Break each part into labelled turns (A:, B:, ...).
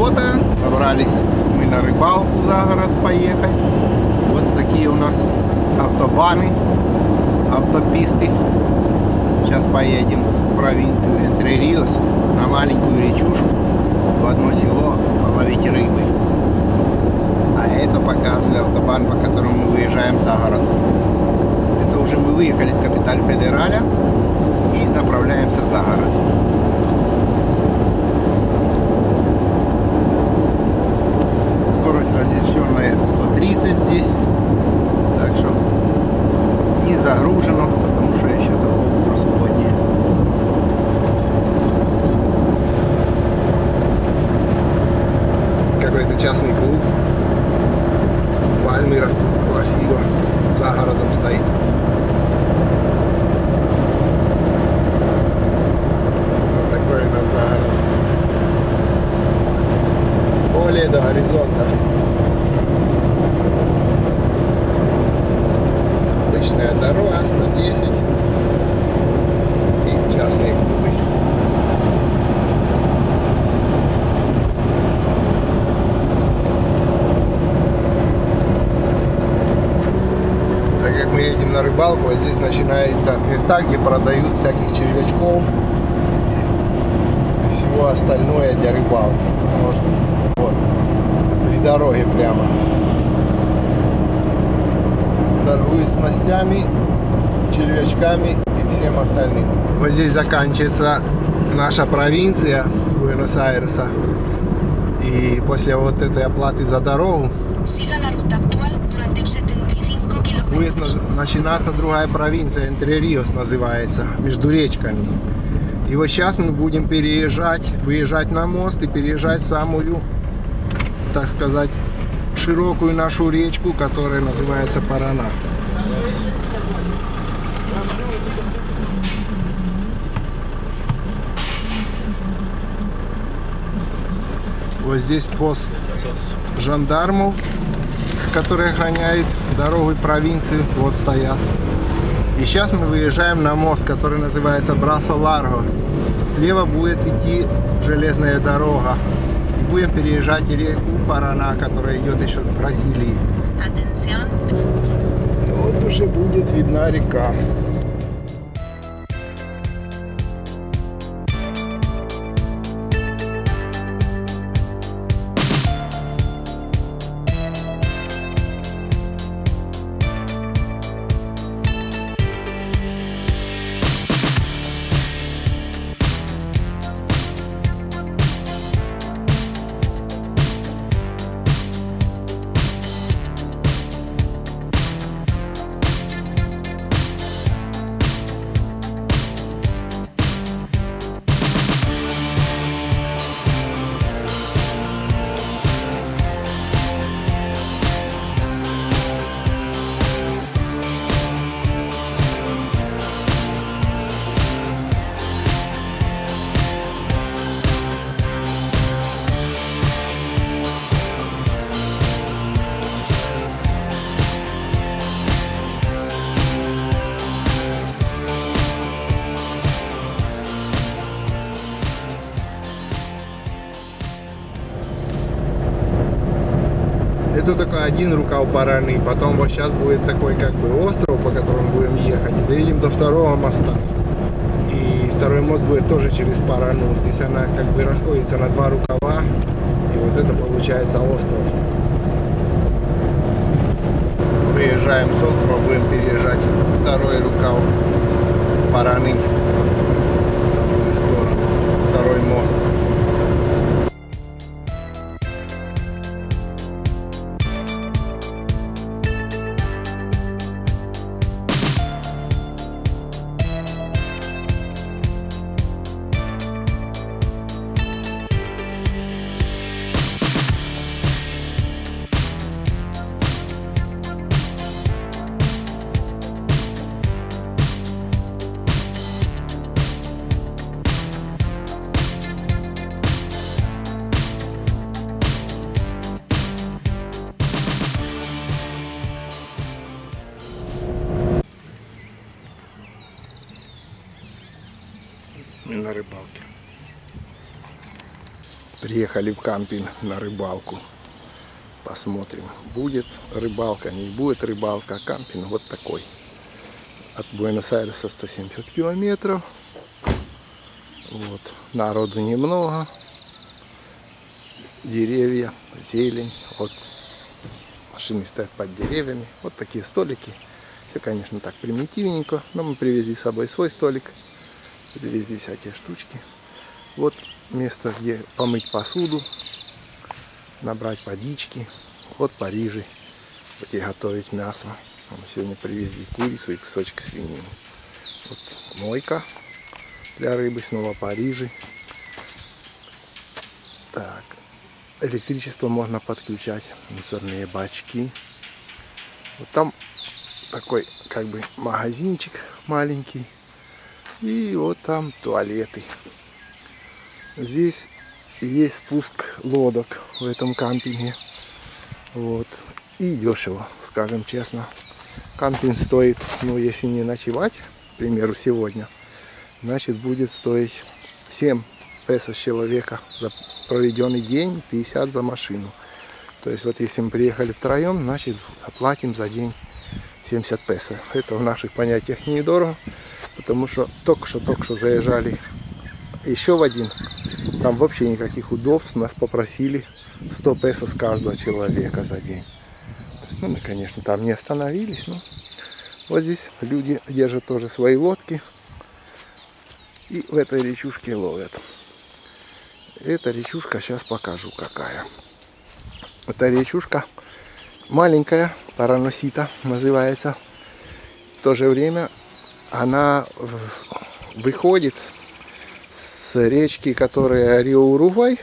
A: суббота, собрались мы на рыбалку за город поехать. Вот такие у нас автобаны, автописты. Сейчас поедем в провинцию Энтре-Риос на маленькую речушку в одно село половить рыбы. А это показывает автобан, по которому мы выезжаем за город. Это уже мы выехали с Капиталь Федераля и направляемся за город. Скорость разрешенная 130 здесь, так что не загружено, потому что еще такое утро субботнее. Какой-то частный клуб, пальмы растут красиво, за городом стоит. Вот такой у нас за город. Поле до горизонта. Обычная дорога 110 и частные клубы. Так как мы едем на рыбалку, вот здесь начинаются места, где продают всяких червячков и всего остальное для рыбалки. Вот, при дороге прямо. Торгуют снастями, червячками и всем остальным. Вот здесь заканчивается наша провинция Буэнос-Айреса. И после вот этой оплаты за дорогу будет начинаться другая провинция, Энтре-Риос называется, между речками. И вот сейчас мы будем выезжать на мост и переезжать самую, так сказать, широкую нашу речку, которая называется Парана. Вот здесь пост жандармов, которые охраняют дорогу и провинцию, вот стоят. И сейчас мы выезжаем на мост, который называется Брасо-Ларго. Слева будет идти железная дорога. И будем переезжать реку Парана, которая идет еще с Бразилии. И вот уже будет видна река. Это только один рукав Параны, потом вот сейчас будет такой как бы остров, по которому будем ехать, и доедем до второго моста. И второй мост будет тоже через Парану. Здесь она как бы расходится на два рукава, и вот это получается остров. Выезжаем с острова, будем переезжать второй рукав Параны, в другую сторону, второй мост. на рыбалке. Приехали в кампинг на рыбалку. Посмотрим, будет рыбалка, не будет рыбалка. Кампинг вот такой. От Буэнос-Айреса 170 километров. Вот. Народу немного. Деревья, зелень. Вот. Машины стоят под деревьями. Вот такие столики. Все, конечно, так примитивненько. Но мы привезли с собой свой столик. Привезли всякие штучки. Вот место, где помыть посуду, набрать водички. Вот порижи, где готовить мясо. Мы сегодня привезли курицу и кусочек свинины. Вот мойка для рыбы, снова порижи. Так, электричество можно подключать, мусорные бачки. Вот там такой как бы магазинчик маленький. И вот там туалеты. Здесь есть спуск лодок в этом кампинге. Вот. И дешево, скажем честно. Кампинг стоит, ну если не ночевать, к примеру, сегодня, значит будет стоить 7 песо с человека за проведенный день, 50 за машину. То есть вот если мы приехали втроем, значит оплатим за день 70 песо. Это в наших понятиях недорого, потому что только что заезжали еще в один. Там вообще никаких удобств. Нас попросили 100 песо с каждого человека за день. Ну, мы, конечно, там не остановились, но вот здесь люди держат тоже свои лодки и в этой речушке ловят. Эта речушка, сейчас покажу какая. Эта речушка маленькая, Параносита называется. В то же время она выходит с речки, которая Рио-Уругвай,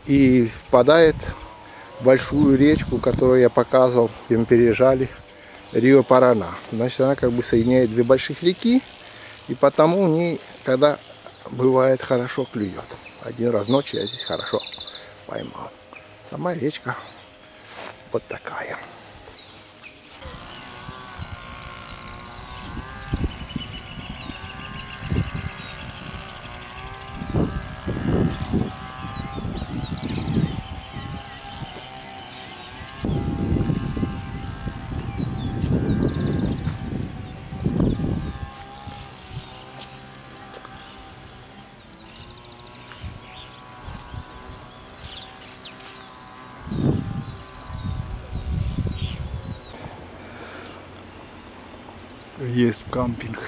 A: и впадает в большую речку, которую я показывал, где мы переезжали, Рио-Парана. Значит, она как бы соединяет две больших реки, и потому в ней, когда бывает, хорошо клюет. Один раз ночью я здесь хорошо поймал. Сама речка вот такая. Есть кампинг.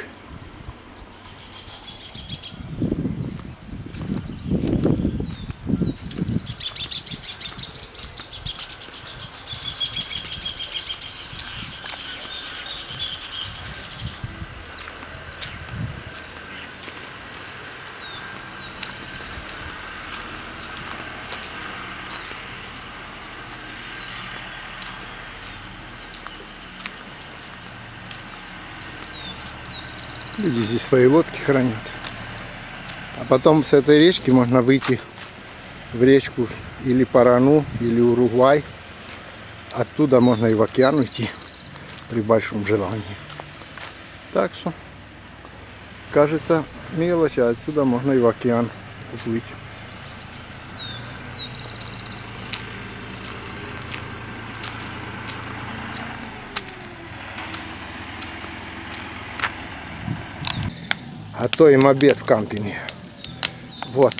A: Люди здесь свои лодки хранят. А потом с этой речки можно выйти в речку или Парану, или Уругвай. Оттуда можно и в океан уйти при большом желании. Так что, кажется, мелочь, а отсюда можно и в океан уплыть. Готовим обед в кампинге. Вот.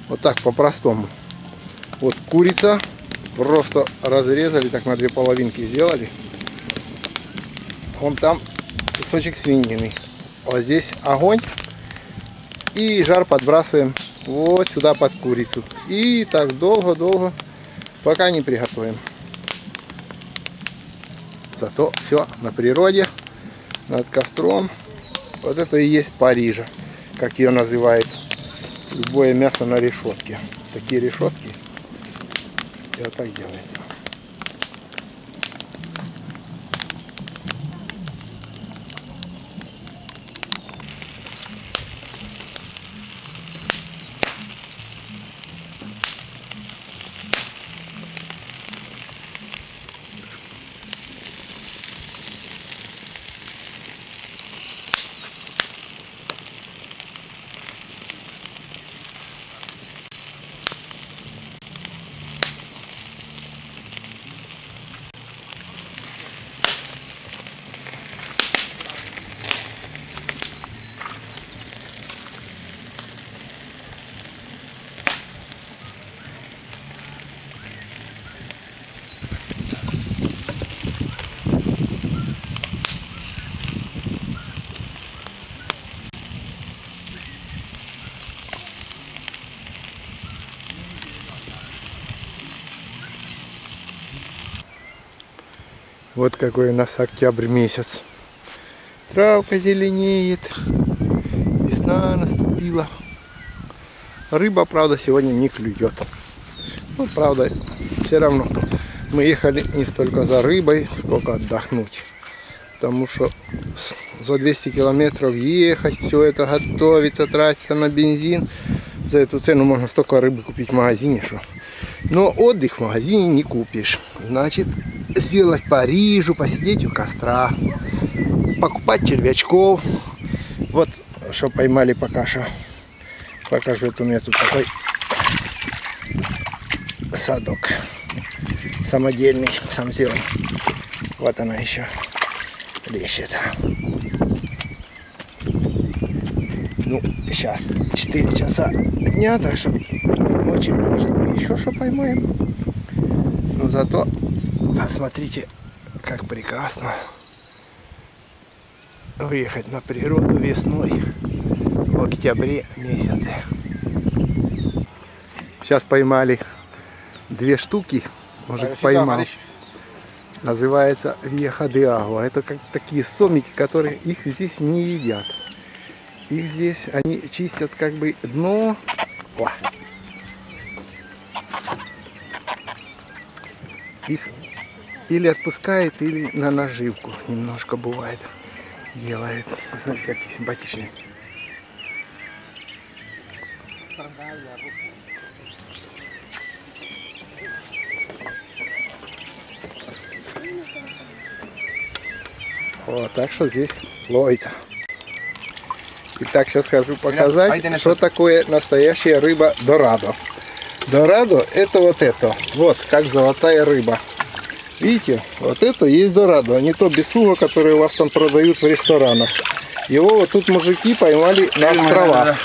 A: Вот так по-простому. Вот курица. Просто разрезали, так на две половинки сделали. Вон там кусочек свинины. Вот здесь огонь. И жар подбрасываем вот сюда под курицу. И так долго-долго, пока не приготовим. Зато все на природе, над костром. Вот это и есть Парижа, как ее называют. Любое мясо на решетке. Такие решетки. И вот так делается. Вот какой у нас октябрь месяц. Травка зеленеет. Весна наступила. Рыба, правда, сегодня не клюет. Ну, правда, все равно мы ехали не столько за рыбой, сколько отдохнуть. Потому что за 200 километров ехать, все это готовиться, тратиться на бензин. За эту цену можно столько рыбы купить в магазине, что. Но отдых в магазине не купишь. Значит, сделать по рижу, посидеть у костра, покупать червячков. Вот, что поймали пока что. Покажу, это у меня тут такой садок самодельный, сам сделал. Вот она еще лещется. Ну, сейчас 4 часа дня, так что ночью, может, еще что поймаем. Но зато посмотрите, как прекрасно выехать на природу весной в октябре месяце. Сейчас поймали 2 штуки, мужик поймал. Называется вьеха де агуа. Это как такие сомики, которые их здесь не едят. Их здесь они чистят как бы дно. О! Их или отпускает, или на наживку немножко бывает делает. Смотрите, какие симпатичные. Вот, так что здесь ловится. Итак, сейчас хочу показать, что такое настоящая рыба дорадо. Дорадо это вот это. Вот, как золотая рыба. Видите, вот это есть дорадо, а не то бесуго, которое у вас там продают в ресторанах. Его вот тут мужики поймали на островах.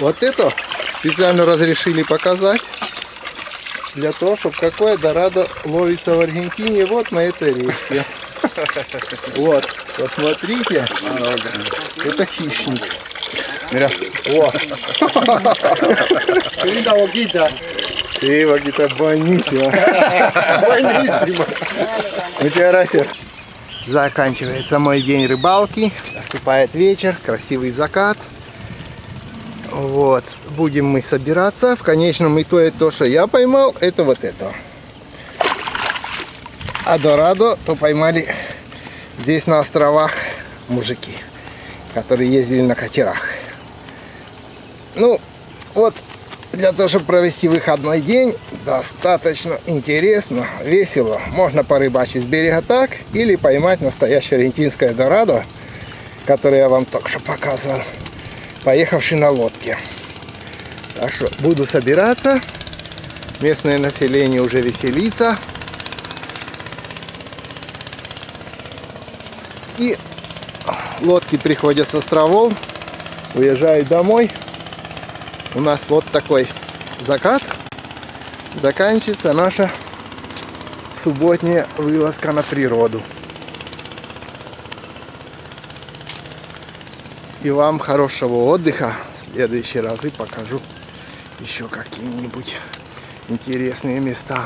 A: Вот это специально разрешили показать. Для того, чтобы какое дорадо ловится в Аргентине, вот на этой речке. Вот, посмотрите, это хищник. Мira. О. Sí, Вагита, buenísimo. Buenísimo. Muchas gracias. Заканчивается мой день рыбалки. Наступает вечер, красивый закат. Вот, будем мы собираться. В конечном итоге то, что я поймал, это вот это. А дорадо то поймали здесь на островах мужики, которые ездили на катерах. Ну, вот, для того, чтобы провести выходной день, достаточно интересно, весело. Можно порыбачить с берега так, или поймать настоящее аргентинское дорадо, которое я вам только что показывал, поехавший на лодке. Так что буду собираться. Местное население уже веселится. И лодки приходят с островов, уезжают домой. У нас вот такой закат. Заканчивается наша субботняя вылазка на природу. И вам хорошего отдыха. В следующий раз и покажу еще какие-нибудь интересные места.